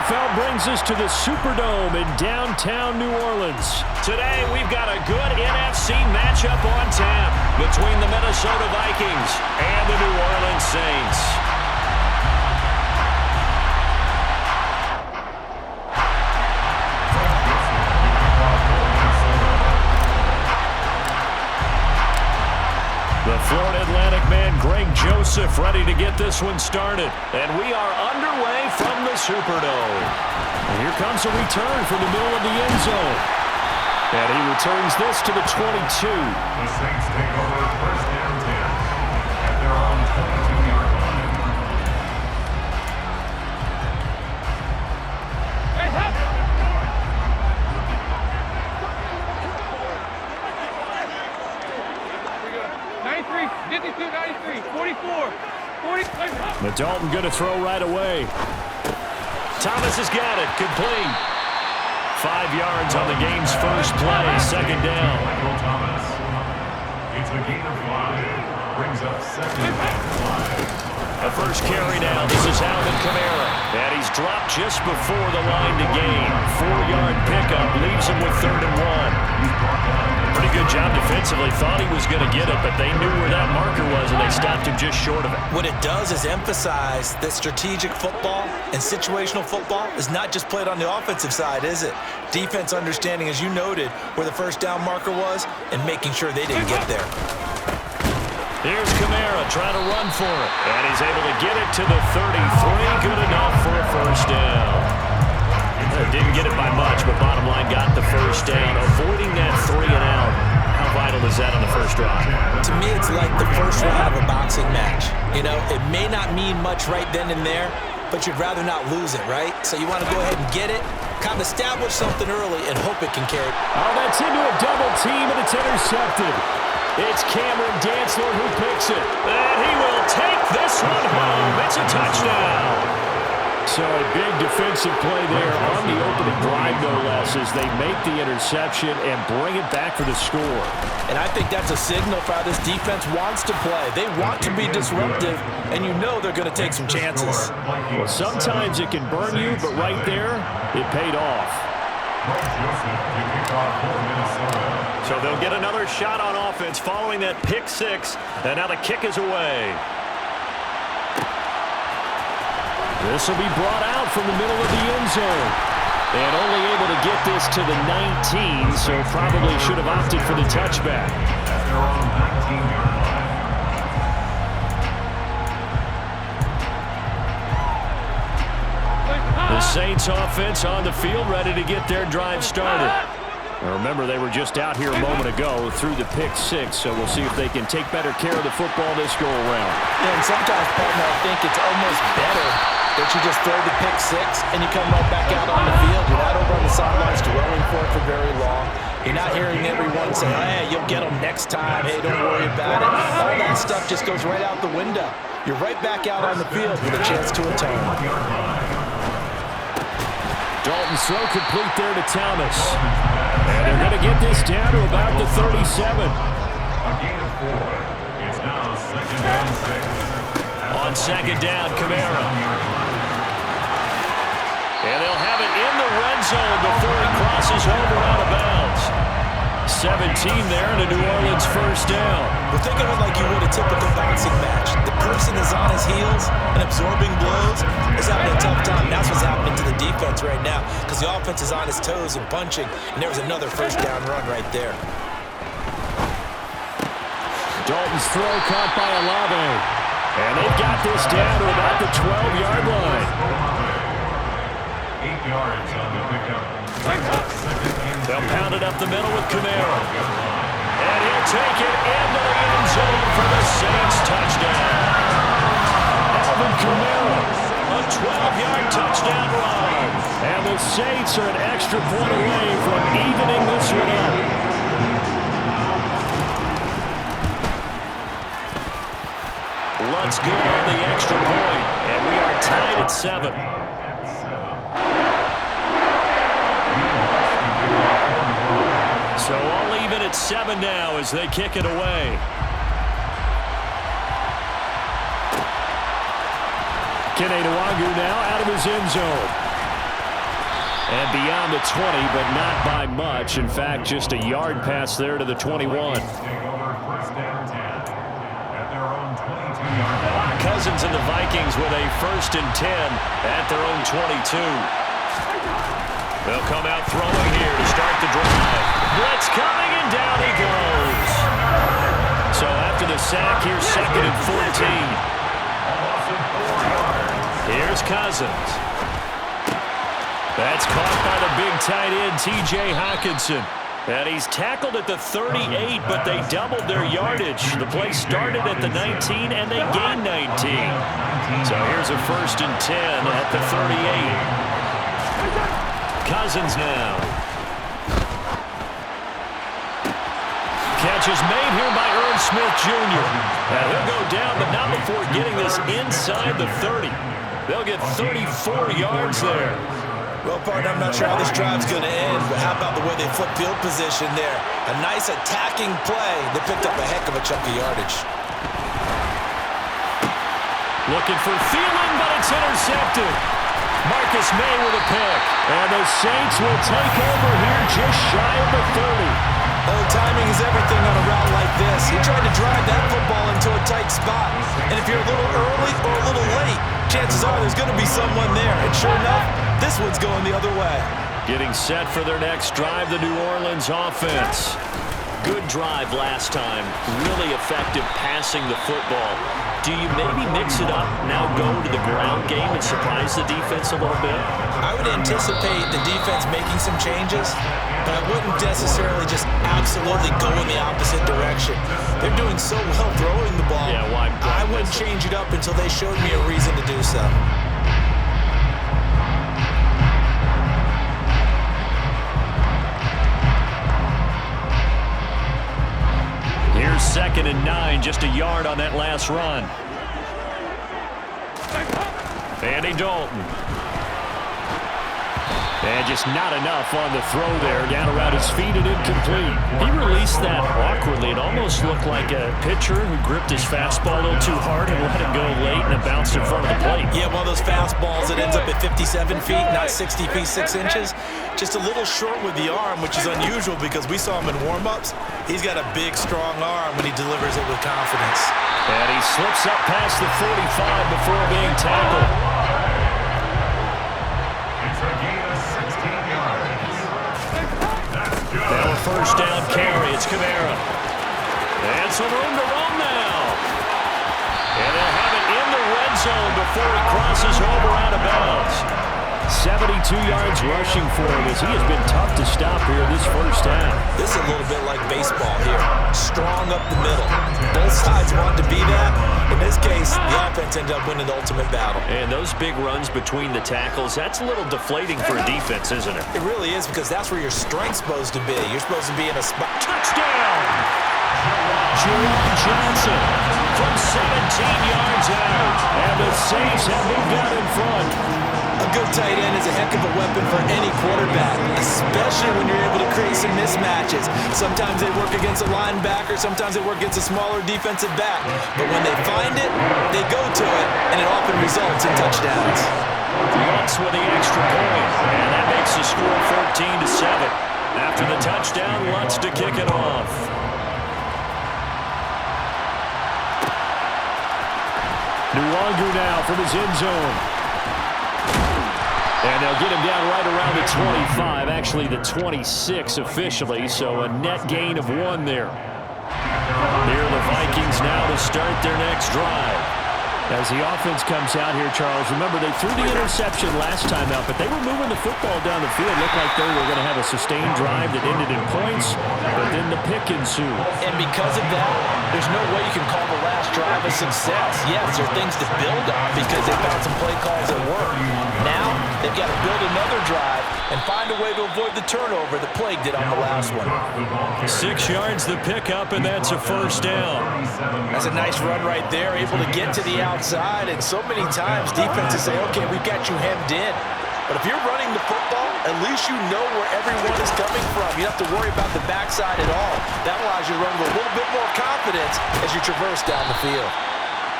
NFL brings us to the Superdome in downtown New Orleans. Today, we've got a good NFC matchup on tap between the Minnesota Vikings and the New Orleans Saints. The Florida Atlantic man, Greg Joseph, ready to get this one started. And we are underway from the Superdome. And here comes a return from the middle of the end zone. And he returns this to the 22. The Saints take over first and 10 at their own 22-yard line. But Dalton going to throw right away. Thomas has got it. Complete. 5 yards on the game's first play. Second down. Michael Thomas. It's a gain of 5. Brings up second and 5. A first carry now. This is Alvin Kamara. And he's dropped just before the line to gain. 4-yard pickup leaves him with 3rd and 1. Pretty good job defensively. Thought he was going to get it, but they knew where that marker was, and they stopped him just short of it. What it does is emphasize that strategic football and situational football is not just played on the offensive side, is it? Defense understanding, as you noted, where the first down marker was and making sure they didn't get there. Here's Kamara trying to run for it. And he's able to get it to the 33. Good enough for a first down. Didn't get it by much, but bottom line got the first down. Avoiding that 3 and out. How vital is that on the first drive? To me, it's like the first round of a boxing match. You know, it may not mean much right then and there, but you'd rather not lose it, right? So you want to go ahead and get it, kind of establish something early, and hope it can carry. Oh, that's into a double team, and it's intercepted. It's Cameron Dantzler who picks it. And he will take this one home. It's a touchdown. So a big defensive play there on the opening drive, no less, as they make the interception and bring it back for the score. And I think that's a signal for how this defense wants to play. They want to be disruptive, and you know they're going to take some chances. Well, sometimes it can burn you, but right there, it paid off. So they'll get another shot on offense following that pick 6, and now the kick is away. This will be brought out from the middle of the end zone. And only able to get this to the 19, so probably should have opted for the touchback. The Saints offense on the field, ready to get their drive started. Now remember, they were just out here a moment ago through the pick 6, so we'll see if they can take better care of the football this go-around. Yeah, and sometimes, partner, I think it's almost better that you just throw the pick 6 and you come right back out on the field. You're not over on the sidelines dwelling for it for very long. You're not hearing everyone say, hey, you'll get them next time. Hey, don't worry about it. All that stuff just goes right out the window. You're right back out on the field with a chance to atone. Dalton's throw complete there to Thomas. And they're going to get this down to about the 37. A gain of 4. It's now 2nd and 6. On 2nd down, Kamara. And they'll have it in the red zone before he crosses over out of bounds. 17 there and a New Orleans first down. Well, think of it like you would a typical boxing match. The person is on his heels and absorbing blows is having a tough time. That's what's happening to the defense right now because the offense is on his toes and punching, and there was another first down run right there. Dalton's throw caught by Olave. And they've got this down to about the 12-yard line. 8 yards on the pickup. They'll pound it up the middle with Kamara. And he'll take it into the end zone for the Saints touchdown. Alvin Kamara, a 12-yard touchdown run. And the Saints are an extra point away from evening this one up. Let's go on the extra point, and we are tied at 7. So all even at 7 now as they kick it away. Kenny Nwagu now out of his end zone. And beyond the 20, but not by much. In fact, just a yard pass there to the 21. Cousins and the Vikings with a 1st and 10 at their own 22. They'll come out throwing here to start the drive. Blitz coming, and down he goes. So after the sack, here's 2nd and 14. Here's Cousins. That's caught by the big tight end, T.J. Hockenson. And he's tackled at the 38, but they doubled their yardage. The play started at the 19, and they gained 19. So here's a 1st and 10 at the 38. Cousins now. Catch is made here by Irv Smith Jr. He'll go down, but not before getting this inside the 30. They'll get 34 yards there. Well, partner, I'm not sure how this drive's going to end, but how about the way they flip field position there? A nice attacking play. They picked up a heck of a chunk of yardage. Looking for Thielen, but it's intercepted. Marcus May with a pick. And the Saints will take over here just shy of the 30. Oh, timing is everything on a route like this. He tried to drive that football into a tight spot. And if you're a little early or a little late, chances are there's going to be someone there. And sure enough, this one's going the other way. Getting set for their next drive, the New Orleans offense. Good drive last time. Really effective passing the football. Do you maybe mix it up, now go to the ground game and surprise the defense a little bit? I would anticipate the defense making some changes, but I wouldn't necessarily just absolutely go in the opposite direction. They're doing so well throwing the ball. Yeah, why I wouldn't change it up until they showed me a reason to do so. Here's 2nd and 9, just a yard on that last run. Andy Dalton. And just not enough on the throw there. Down around his feet and incomplete. He released that awkwardly. It almost looked like a pitcher who gripped his fastball a little too hard and let it go late, and it bounced in front of the plate. Yeah, one of those fastballs that ends up at 57 feet, not 60 feet, 6 inches. Just a little short with the arm, which is unusual because we saw him in warm-ups. He's got a big, strong arm when he delivers it with confidence. And he slips up past the 45 before being tackled. Now a 1st down carry. It's Kamara. And some room to run now. And they'll have it in the red zone before he crosses over out of bounds. 72 yards rushing for him as he has been tough to stop here this 1st half. This is a little bit like baseball here. Strong up the middle. Both sides want to be that. In this case, the offense ended up winning the ultimate battle. And those big runs between the tackles, that's a little deflating for a defense, isn't it? It really is, because that's where your strength's supposed to be. You're supposed to be in a spot. Touchdown! Jerome Johnson from 17 yards out. And the Saints have moved out in front. A good tight end is a heck of a weapon for any quarterback, especially when you're able to create some mismatches. Sometimes they work against a linebacker, sometimes they work against a smaller defensive back. But when they find it, they go to it, and it often results in touchdowns. Lutz with the extra point, and that makes the score 14-7. After the touchdown, Lutz to kick it off. Nwangu now from his end zone. And they'll get him down right around the 25, actually the 26 officially, so a net gain of 1 there. Here are the Vikings now to start their next drive. As the offense comes out here, Charles, remember they threw the interception last time out, but they were moving the football down the field. Looked like they were going to have a sustained drive that ended in points, but then the pick ensued. And because of that, there's no way you can call the last drive a success. Yes, there are things to build on because they found some play calls that work. Now, they've got to build another drive and find a way to avoid the turnover that plagued it on the last one. 6 yards the pickup, and that's a 1st down. That's a nice run right there, able to get to the outside, and so many times defenses say, okay, we've got you hemmed in. But if you're running the football, at least you know where everyone is coming from. You don't have to worry about the backside at all. That allows you to run with a little bit more confidence as you traverse down the field.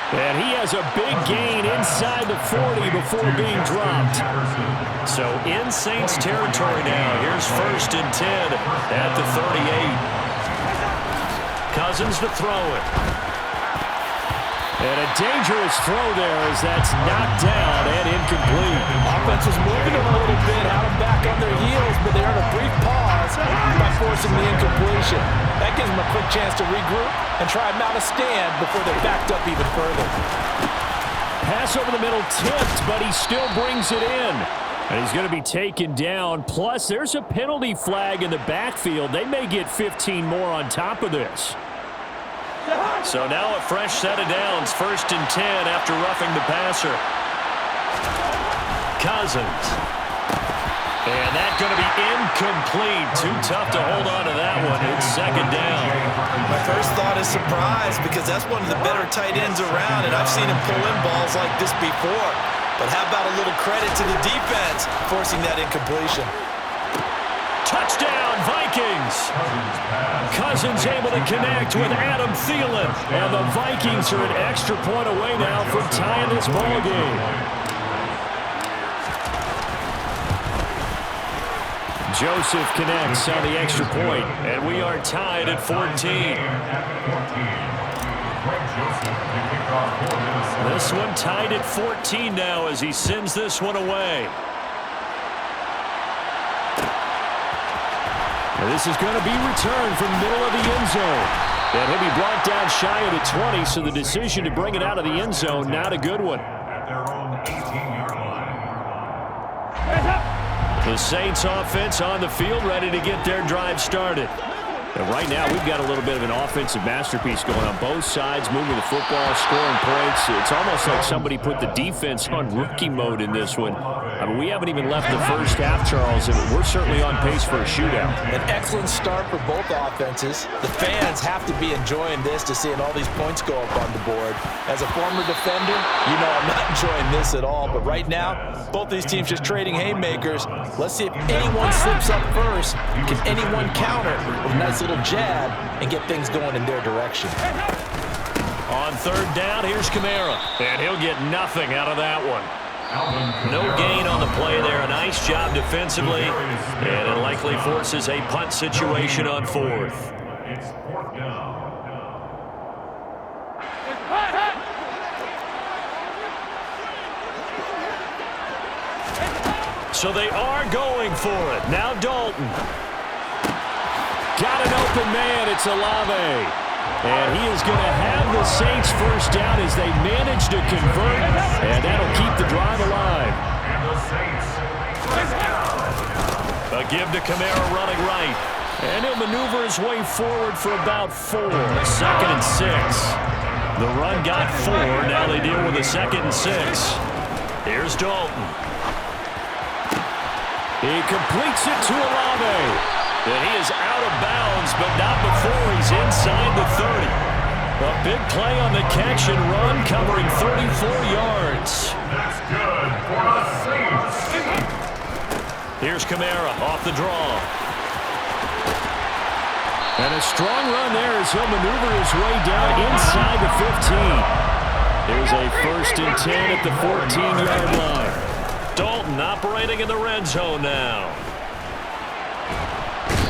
And he has a big gain inside the 40 before being dropped. So in Saints territory now. Here's 1st and 10 at the 38. Cousins to throw it. And a dangerous throw there as that's knocked down and incomplete. Offense was moving them a little bit, had them back on their heels, but they earned a brief pause by forcing the incompletion. That gives them a quick chance to regroup and try and mount a stand before they're backed up even further. Pass over the middle tipped, but he still brings it in. And he's going to be taken down. Plus, there's a penalty flag in the backfield. They may get 15 more on top of this. So now a fresh set of downs. 1st and 10 after roughing the passer. Cousins. And that's going to be incomplete. Too tough to hold on to that one. It's 2nd down. My first thought is surprise because that's one of the better tight ends around, and I've seen him pull in balls like this before. But how about a little credit to the defense forcing that incompletion? Touchdown, Vikings. Cousins able to connect with Adam Thielen. And the Vikings are an extra point away now from tying this ball game. Joseph connects on the extra point, and we are tied at 14. This one tied at 14 now as he sends this one away. And this is going to be returned from the middle of the end zone. And he'll be brought down shy of the 20, so the decision to bring it out of the end zone, not a good one. At their own 18-yard line. The Saints offense on the field ready to get their drive started. And right now, we've got a little bit of an offensive masterpiece going on both sides, moving the football, scoring points. It's almost like somebody put the defense on rookie mode in this one. I mean, we haven't even left the first half, Charles, and we're certainly on pace for a shootout. An excellent start for both offenses. The fans have to be enjoying this to seeing all these points go up on the board. As a former defender, you know I'm not enjoying this at all. But right now, both these teams just trading haymakers. Let's see if anyone slips up first. Can anyone counter with a nice little jab and get things going in their direction? On 3rd down, here's Kamara. And he'll get nothing out of that one. No gain on the play there. A nice job defensively. And it likely forces a punt situation on 4th. It's 4th down. So they are going for it. Now Dalton. Got an open man. It's Olave. And he is going to have the Saints first down as they manage to convert. And that'll keep the drive alive. And the Saints. A give to Kamara running right. And he'll maneuver his way forward for about 4. 2nd and 6. The run got 4. Now they deal with a 2nd and 6. Here's Dalton. He completes it to Olave. And he is out of bounds, but not before he's inside the 30. A big play on the catch and run, covering 34 yards. That's good for the Saints. Here's Kamara off the draw. And a strong run there as he'll maneuver his way down inside the 15. There's a 1st and 10 at the 14-yard line. Dalton operating in the red zone now.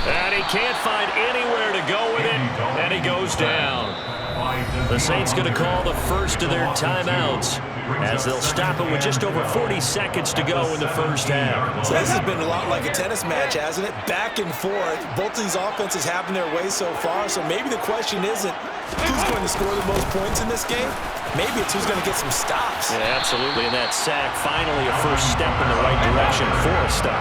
And he can't find anywhere to go with it, and he goes down. The Saints going to call the first of their timeouts as they'll stop it with just over 40 seconds to go in the first half. So this has been a lot like a tennis match, hasn't it? Back and forth. Both these offenses having their way so far, so maybe the question isn't who's going to score the most points in this game. Maybe it's who's going to get some stops. Yeah, absolutely, and that sack finally a first step in the right direction for a stop.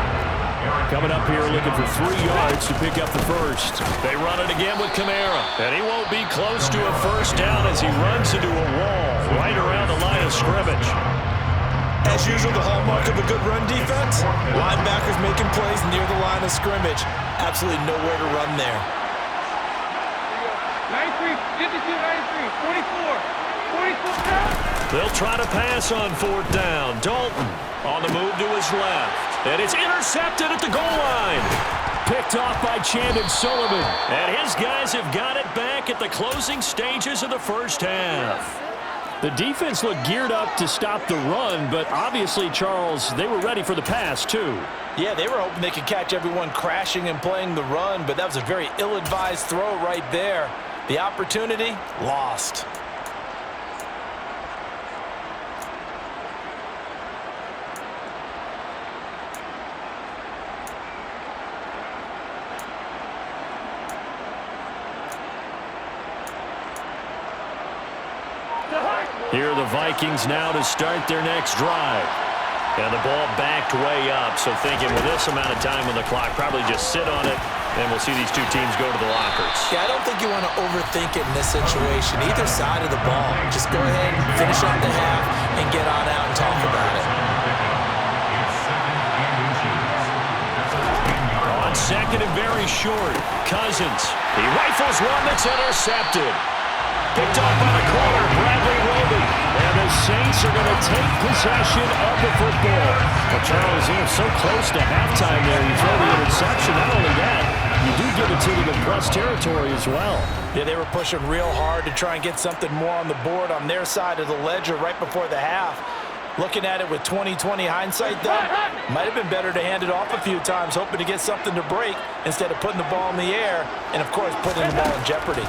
Coming up here looking for 3 yards to pick up the first. They run it again with Kamara, and he won't be close to a first down as he runs into a wall right around the line of scrimmage. As usual, the hallmark of a good run defense, linebackers making plays near the line of scrimmage. Absolutely nowhere to run there. 93, 52, 93, 44, 44. They'll try to pass on 4th down. Dalton on the move to his left. And it's intercepted at the goal line. Picked off by Chandon Sullivan. And his guys have got it back at the closing stages of the first half. The defense looked geared up to stop the run, but obviously, Charles, they were ready for the pass, too. Yeah, they were hoping they could catch everyone crashing and playing the run, but that was a very ill-advised throw right there. The opportunity, lost. Here are the Vikings now to start their next drive. And the ball backed way up, so thinking with this amount of time on the clock, probably just sit on it, and we'll see these two teams go to the lockers. Yeah, I don't think you want to overthink it in this situation. Either side of the ball. Just go ahead and finish out the half and get on out and talk about it. On second and very short, Cousins. He rifles one that's intercepted. Picked off by the corner, Bradley Roby. And the Saints are going to take possession of the football. Well, Charles, you're so close to halftime there. You throw the interception. Not only that, you do give it to them in plus territory as well. Yeah, they were pushing real hard to try and get something more on the board on their side of the ledger right before the half. Looking at it with 20/20 hindsight, though, might have been better to hand it off a few times, hoping to get something to break instead of putting the ball in the air and, of course, putting the ball in jeopardy.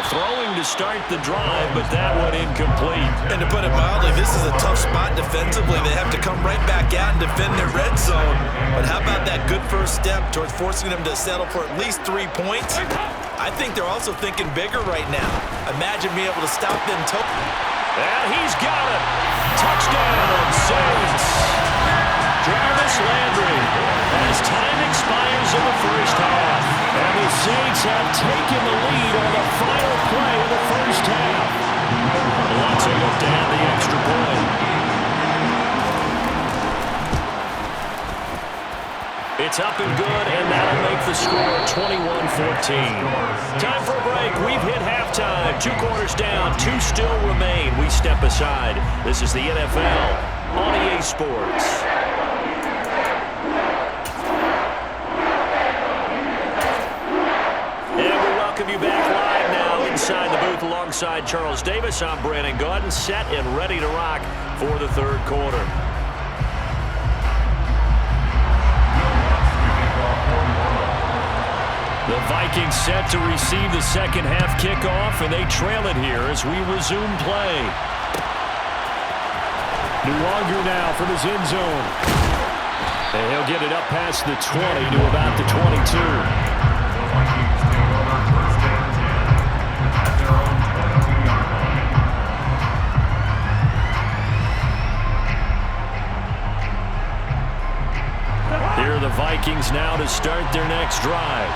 Throwing to start the drive, but that one incomplete. And to put it mildly, this is a tough spot defensively. They have to come right back out and defend their red zone. But how about that good first step towards forcing them to settle for at least 3 points? I think they're also thinking bigger right now. Imagine being able to stop them. And he's got it. Touchdown, Saints. Jarvis Landry. As time expires in the first half. And the Saints have taken the lead on the final play of the first half. Lots of look to have the extra point. It's up and good, and that'll make the score 21-14. Time for a break. We've hit halftime. 2 quarters down, 2 still remain. We step aside. This is the NFL on EA Sports. Welcome you back live now inside the booth alongside Charles Davis. I'm Brandon Gaudin, set and ready to rock for the third quarter. The Vikings set to receive the second half kickoff, and they trail it here as we resume play. Nuwanger now from his end zone. And he'll get it up past the 20 to about the 22. The Vikings now to start their next drive.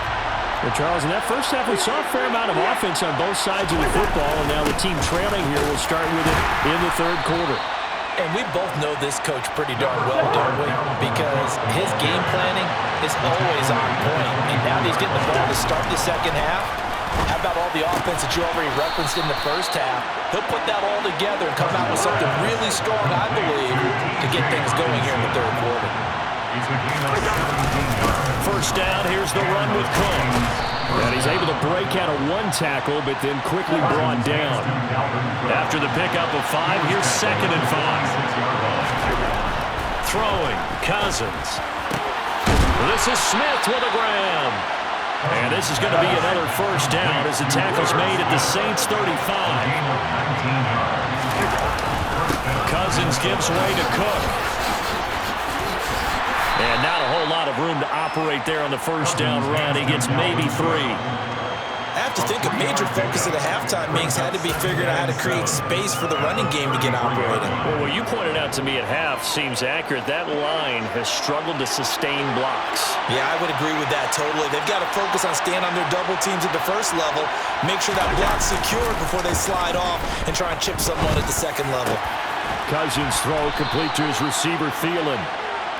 Well, Charles, in that first half, we saw a fair amount of offense on both sides of the football, and now the team trailing here will start with it in the third quarter. And we both know this coach pretty darn well, don't we? Because his game planning is always on point. And now he's getting the ball to start the second half. How about all the offense that you already referenced in the first half? He'll put that all together and come out with something really strong, I believe, to get things going here in the third quarter. First down, here's the run with Cook. And he's able to break out of 1 tackle, but then quickly brought down. After the pickup of 5, here's 2nd and 5. Throwing, Cousins. This is Smith with a grab. And this is going to be another first down as the tackle's made at the Saints 35. Cousins gives way to Cook. And not a whole lot of room to operate there on the first down run. He gets maybe 3. I have to think a major focus of the halftime meetings had to be figuring out how to create space for the running game to get operating. Well, what you pointed out to me at half seems accurate. That line has struggled to sustain blocks. Yeah, I would agree with that totally. They've got to focus on staying on their double teams at the first level, make sure that block's secured before they slide off and try and chip someone at the second level. Cousins throw complete to his receiver, Thielen.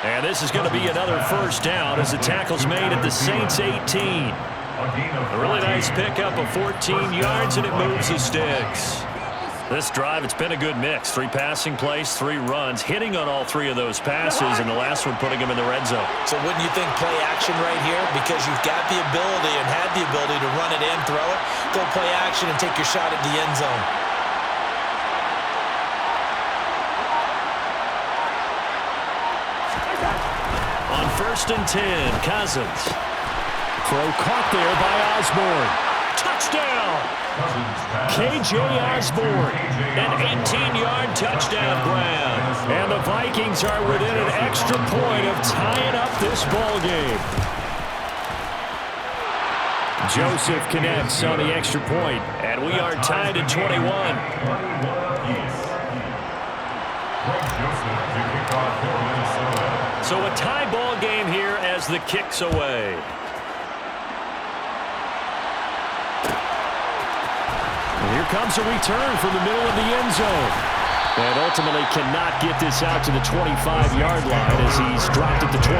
And this is going to be another first down as the tackle's made at the Saints 18. A really nice pickup of 14 yards, and it moves the sticks. This drive, it's been a good mix. 3 passing plays, 3 runs, hitting on all 3 of those passes, and the last one putting him in the red zone. So wouldn't you think play action right here? Because you've got the ability and had the ability to run it in, throw it, go play action and take your shot at the end zone. On 1st and 10, Cousins. Throw caught there by Osborne. Touchdown! K.J. Osborne, an 18-yard touchdown grab. And the Vikings are within an extra point of tying up this ball game. Joseph connects on the extra point, and we are tied at 21. So a tie ball game here as the kick's away. Here comes a return from the middle of the end zone. And ultimately cannot get this out to the 25-yard line as he's dropped at the 23.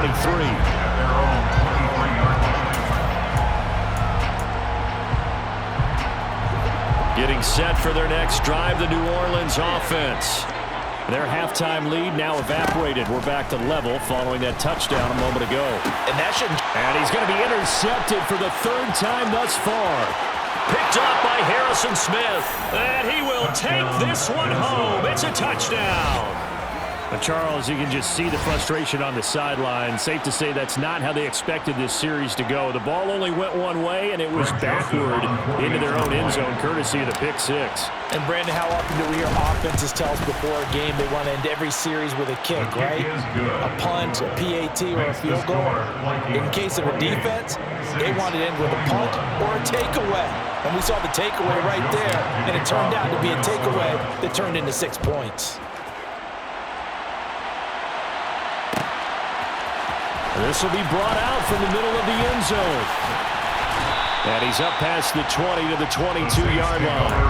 Getting set for their next drive, the New Orleans offense. Their halftime lead now evaporated. We're back to level following that touchdown a moment ago. And he's going to be intercepted for the 3rd time thus far. Picked up by Harrison Smith. And he will take this one home. It's a touchdown. But Charles, you can just see the frustration on the sideline. Safe to say that's not how they expected this series to go. The ball only went one way, and it was backward into their own end zone, courtesy of the pick 6. And, Brandon, how often do we hear offenses tell us before a game they want to end every series with a kick, right? A punt, a PAT, or a field goal. In case of a defense, they want to end with a punt or a takeaway. And we saw the takeaway right there, and it turned out to be a takeaway that turned into 6 points. This will be brought out from the middle of the end zone. And he's up past the 20 to the 22-yard line.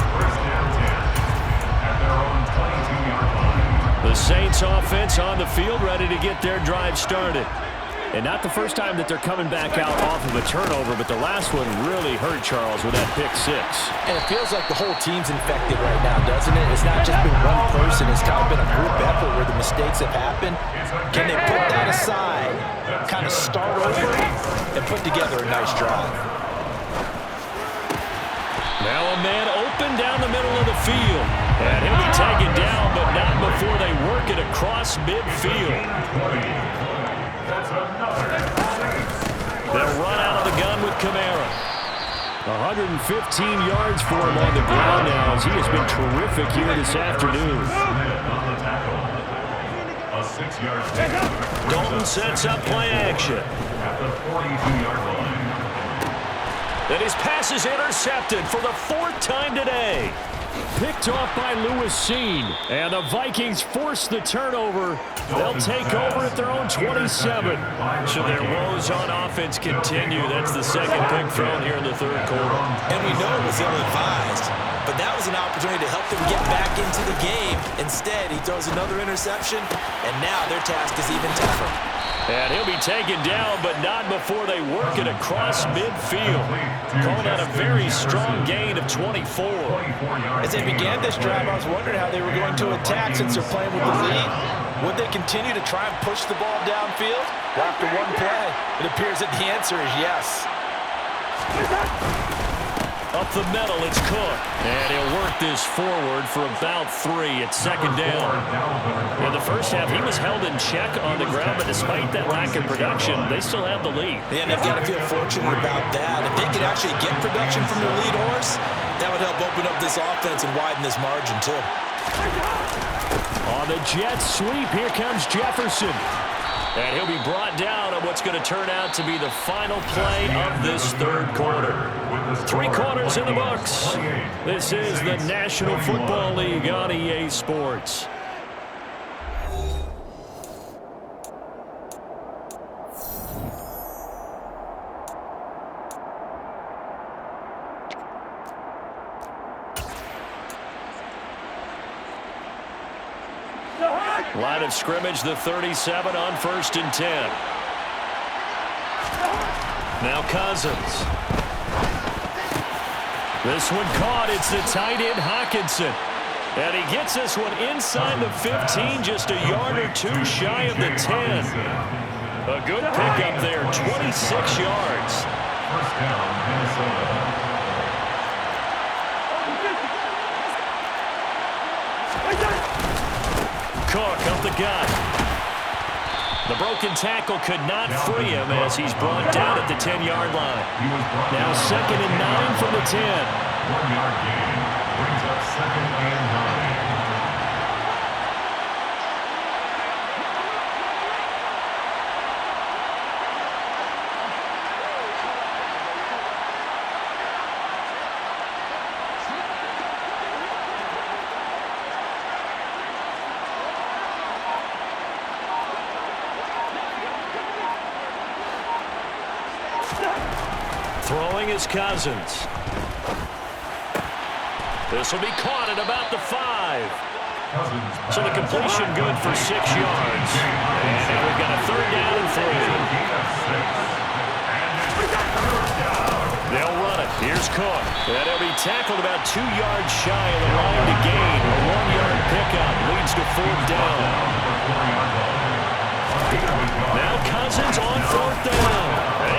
The Saints offense on the field ready to get their drive started. And not the first time that they're coming back out off of a turnover, but the last one really hurt Charles with that pick 6. And it feels like the whole team's infected right now, doesn't it? It's not just been one person. It's kind of been a group effort where the mistakes have happened. Can they put that aside, kind of start over, and put together a nice drive? Now a man open down the middle of the field. And he'll be taken down, but not before they work it across midfield. They'll run out of the gun with Kamara. 115 yards for him on the ground now as he has been terrific here this afternoon. Dalton sets up play action. At the 42-yard line. And his pass is intercepted for the 4th time today. Picked off by Lewis Seen. And the Vikings force the turnover. They'll take over at their own 27. So their woes on offense continue. That's the 2nd pick thrown here in the 3rd quarter. And we know it was ill-advised, but that was an opportunity to help them get back into the game. Instead, he throws another interception, and now their task is even tougher. And he'll be taken down, but not before they work it across midfield. Calling out a very strong gain of 24. As they began this drive, I was wondering how they were going to attack since they're playing with the lead. Would they continue to try and push the ball downfield? Or after one play, it appears that the answer is yes. Up the middle, it's Cook. And he'll work this forward for about 3 at 2nd down. In the first half, he was held in check on the ground, but despite that lack of production, they still have the lead. And they've got to feel fortunate about that. If they could actually get production from their lead horse, that would help open up this offense and widen this margin, too. On the Jets sweep, here comes Jefferson. And he'll be brought down on what's going to turn out to be the final play of this 3rd quarter. 3 quarters in the books. This is the National Football League on EA Sports. Line of scrimmage, the 37 on 1st and 10. Now Cousins. This one caught. It's the tight end Hawkinson. And he gets this one inside the 15, just a yard or two shy of the 10. A good pickup there, 26 yards. First down, Minnesota. Cook up the gut. The broken tackle could not free him as he's brought down at the 10-yard line. Now 2nd and 9 from the 10. 1-yard gain brings up 2nd and 9. Throwing is Cousins. This will be caught at about the 5. So the completion good for 6 yards. And now we've got a 3rd down and 3. They'll run it. Here's Cook. And he'll be tackled about 2 yards shy of the line to gain. A 1-yard pickup leads to 4th down. Now Cousins on 4th down.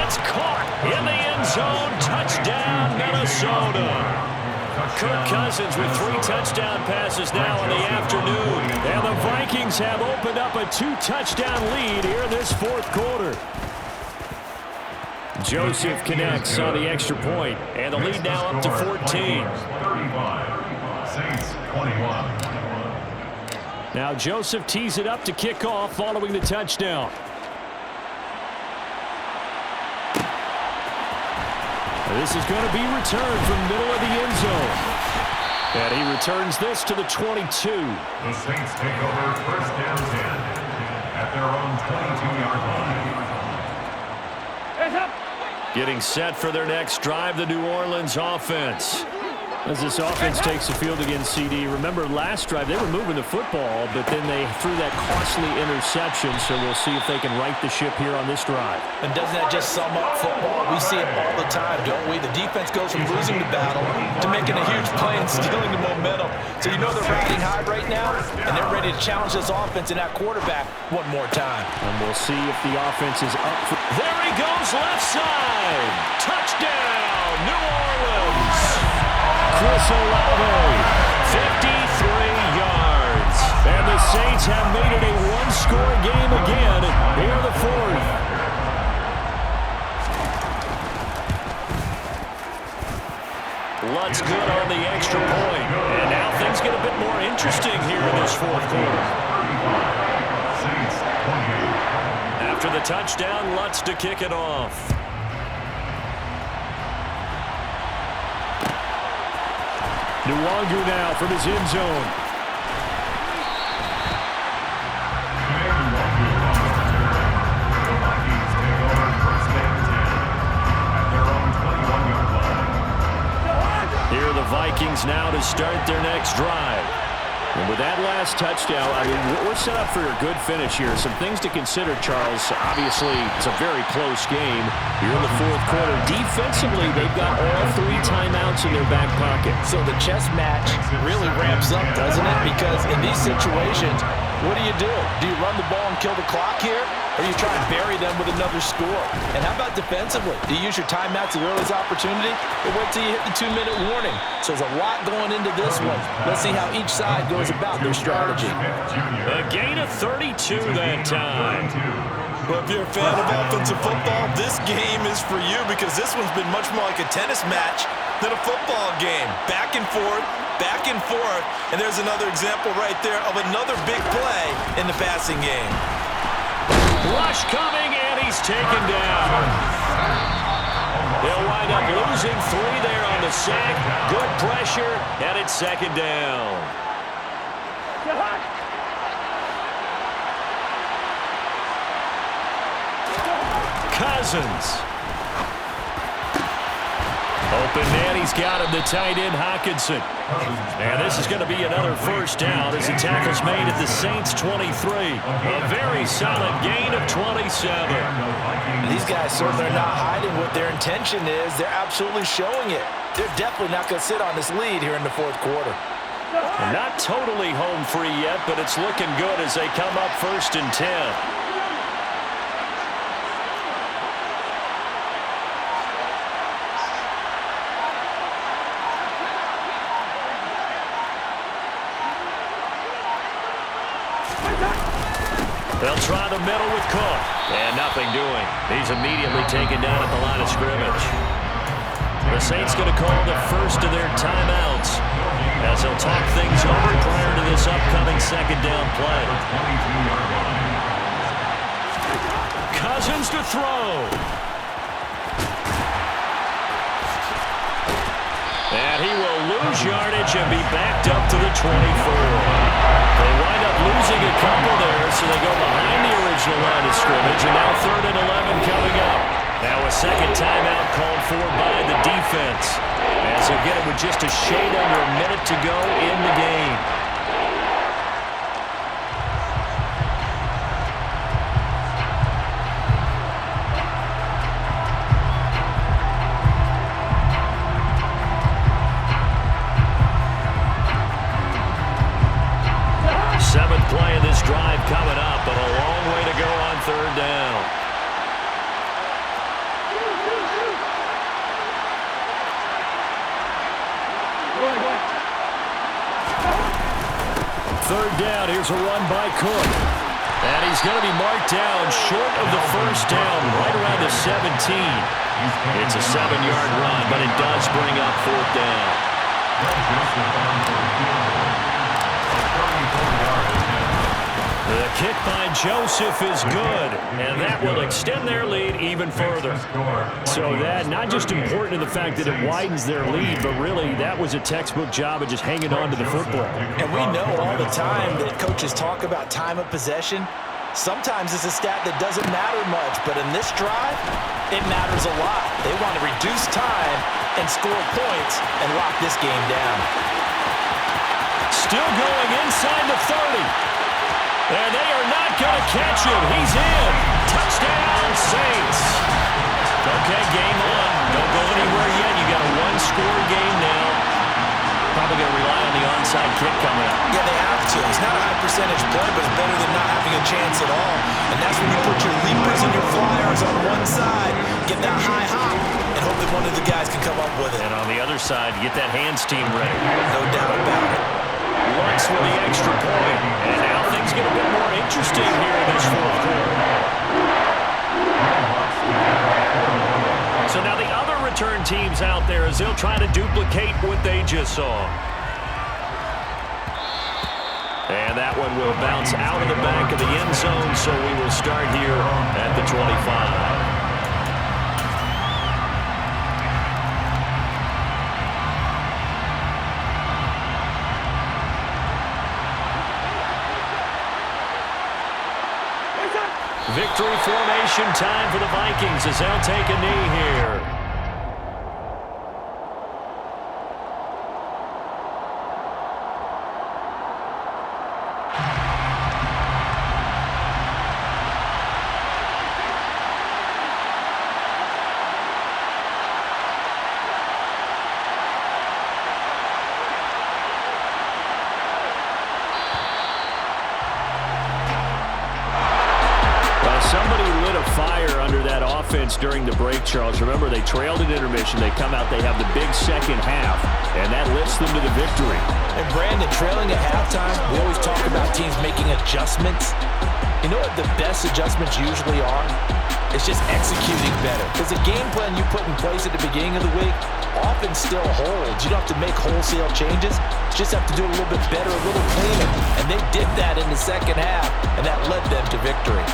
It's caught in the end zone. Touchdown, Minnesota. Kirk Cousins with 3 touchdown passes now in the afternoon. And the Vikings have opened up a 2-touchdown lead here in this 4th quarter. Joseph connects on the extra point, and the lead now up to 14. 35, Saints 21. Now Joseph tees it up to kick off following the touchdown. This is going to be returned from the middle of the end zone. And he returns this to the 22. The Saints take over 1st down 10 at their own 22-yard line. Getting set for their next drive, the New Orleans offense. As this offense takes the field against CD, remember last drive they were moving the football, but then they threw that costly interception, so we'll see if they can right the ship here on this drive. And doesn't that just sum up football? We see it all the time, don't we? The defense goes from losing the battle to making a huge play and stealing the momentum. So you know they're riding high right now, and they're ready to challenge this offense and that quarterback one more time. And we'll see if the offense is up for... There he goes, left side. Touchdown, New Orleans. Chris Olave, 53 yards. And the Saints have made it a one-score game again here in the 4th. Lutz good on the extra point. And now things get a bit more interesting here in this 4th quarter. After the touchdown, Lutz to kick it off. Nwangu now from his end zone. The Vikings take over 1st down 10 at their own 21-yard line. Here are the Vikings now to start their next drive. And with that last touchdown, I mean, we're set up for a good finish here. Some things to consider, Charles. Obviously, it's a very close game. You're in the 4th quarter. Defensively, they've got all 3 timeouts in their back pocket. So the chess match really ramps up, doesn't it? Because in these situations, what do? Do you run the ball and kill the clock here? Or you try and bury them with another score? And how about defensively? Do you use your timeouts at earliest opportunity? Or wait till you hit the 2-minute warning? So there's a lot going into this one. Let's see how each side goes about their strategy. A gain of 32 that time. Well, if you're a fan of offensive football, this game is for you because this one's been much more like a tennis match than a football game. Back and forth, and there's another example right there of another big play in the passing game. Rush coming, and he's taken down. They'll wind up losing 3 there on the sack. Good pressure, and it's 2nd down. Cousins. Open man, he's got him, the tight end, Hockenson. And this is going to be another 1st down as the tackle's made at the Saints' 23. A very solid gain of 27. These guys certainly are not hiding what their intention is. They're absolutely showing it. They're definitely not going to sit on this lead here in the 4th quarter. Not totally home free yet, but it's looking good as they come up 1st and 10. They'll try the middle with Cook. And nothing doing. He's immediately taken down at the line of scrimmage. The Saints going to call the first of their timeouts as they'll talk things over prior to this upcoming 2nd down play. Cousins to throw. And he will lose yardage and be backed up to the 24. They wind up losing a couple there, so they go behind the original line of scrimmage, and now 3rd and 11 coming up. Now a second timeout called for by the defense, as they'll get it with just a shade under a minute to go in the game. Seventh play of this drive coming up, but a long way to go on 3rd down. Third down, here's a run by Cook. And he's going to be marked down short of the 1st down, right around the 17. It's a 7-yard run, but it does bring up 4th down. The kick by Joseph is good, and that will extend their lead even further. So that, not just important in the fact that it widens their lead, but really that was a textbook job of just hanging on to the football. And we know all the time that coaches talk about time of possession. Sometimes it's a stat that doesn't matter much, but in this drive, it matters a lot. They want to reduce time and score points and lock this game down. Still going inside the 30. And they are not going to catch him. He's in. Touchdown, Saints. Okay, game on. Don't go anywhere yet. You got a one-score game now. Probably going to rely on the onside kick coming up. Yeah, they have to. It's not a high percentage play, but it's better than not having a chance at all. And that's when you put your leapers and your flyers on one side, get that high hop, and hope that one of the guys can come up with it. And on the other side, get that hands team ready. No doubt about it. Lutz with the extra point. And now things get a bit more interesting here in this 4th quarter. So now the other return teams out there as they'll try to duplicate what they just saw. And that one will bounce out of the back of the end zone, so we will start here at the 25. Victory formation time for the Vikings as they'll take a knee here. Somebody lit a fire under that offense during the break, Charles. Remember, they trailed at intermission. They come out, they have the big second half, and that lifts them to the victory. And Brandon, trailing at halftime, we always talk about teams making adjustments. You know what the best adjustments usually are? It's just executing better. Because the game plan you put in place at the beginning of the week often still holds. You don't have to make wholesale changes. You just have to do it a little bit better, a little cleaner. And they did that in the second half, and that led them to victory.